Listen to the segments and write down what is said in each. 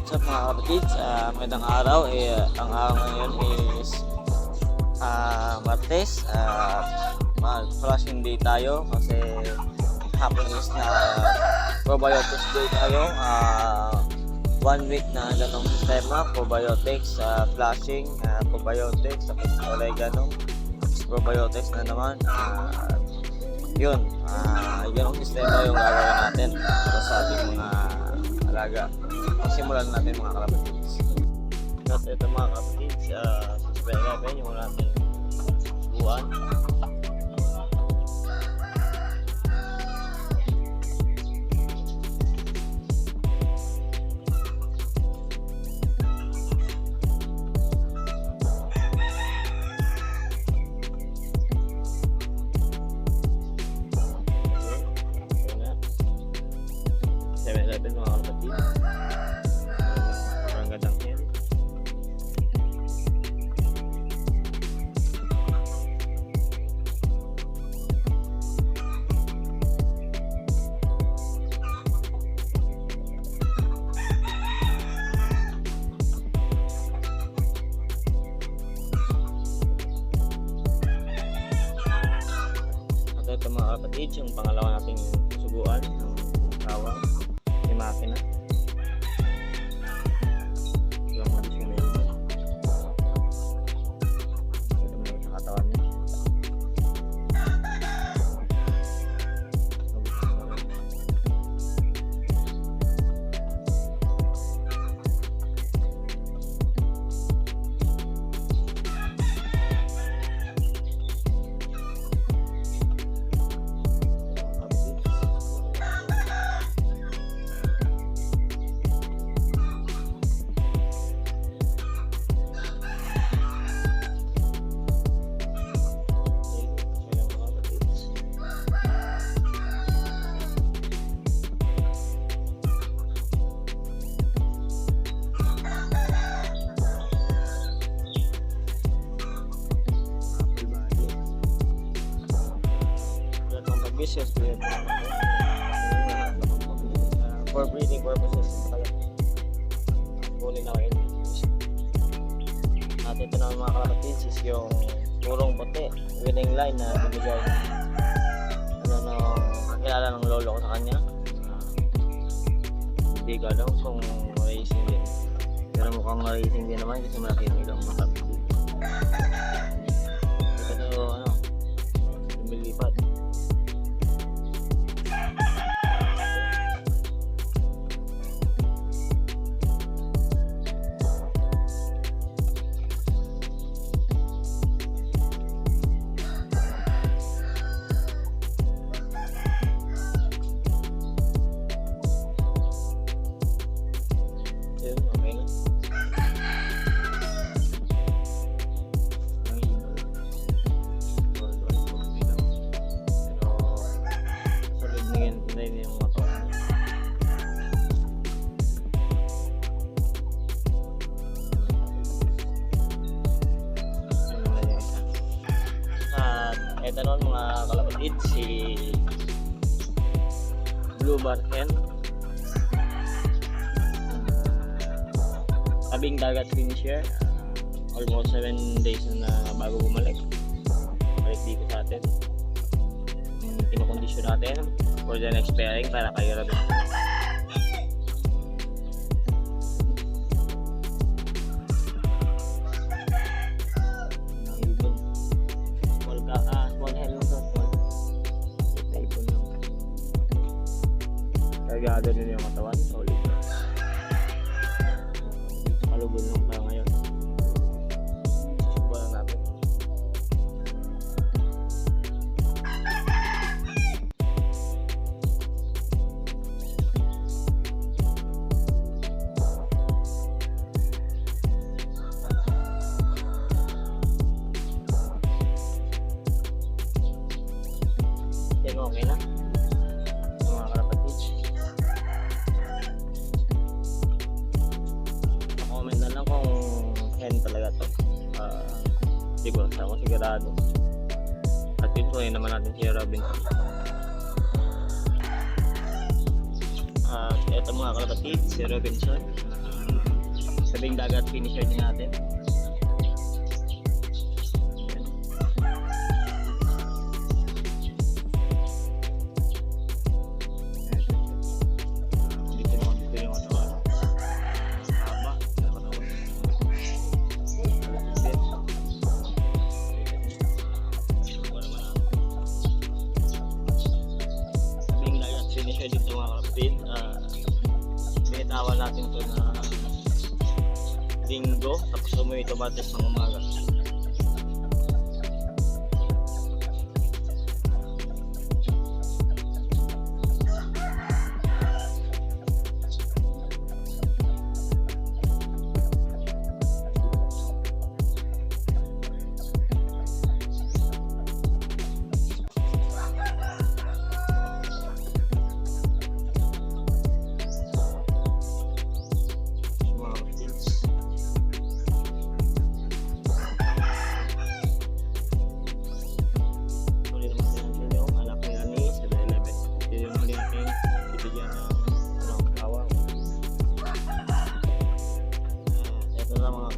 What's up mga kapatids? Magandang araw. Ang araw ngayon is Martes. Mag-flashing day tayo kasi hapon is na probiotics day tayo. 1 week na ganong sistema, probiotics, flashing, probiotics, tapos oregano, probiotics na naman. Yun ang sistema yung gagawin natin para sa ating mga alaga. Simulan natin mga kalapatids. Kasi ito mga kalapatids, subscribe natin yung natin buwan. Mga kalapatids. Ito mga kapatids, yung pangalawa nating subuan ng tawag ni makina. Yung additional ito mo sa katawan niya. Vicious to it for breeding purposes. Kunin na kayo at ito na mga kalapatids is yung purong puti winning line na binigay kakilala ng lolo ko sa kanya. Hindi ko alam kung racing din, pero mukhang racing din naman kasi malaki yung ilang mga kalapatids. Ito lumilipad. Okay na. Pero solid na yun, hindi na yung mata. At eto nun mga kalapatid, si Blue Bar Hen. Tabing dagat finisher, almost 7 days na bago bumalik dito sa atin. Kinukondisyon natin for the next pairing para kayo rin. Small hen lang to, ibon lang. Kagado din yung katawan, solid. Malubol lang tayo ngayon. Susubukan natin. Yan, okay na mga kalapatids. Comment na lang kung hen talaga to. Di ba? Ako sigurado. At yun po, yun naman natin si Robinson. Ito mga kalapatid, si Robinson. Sabing dagat finisher din natin. Binitawan natin ito na linggo, tapos umuwi ito batis ng umaga.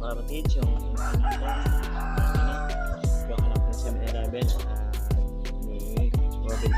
Kapatid, yung anak ng 7-Eleven ni Robin.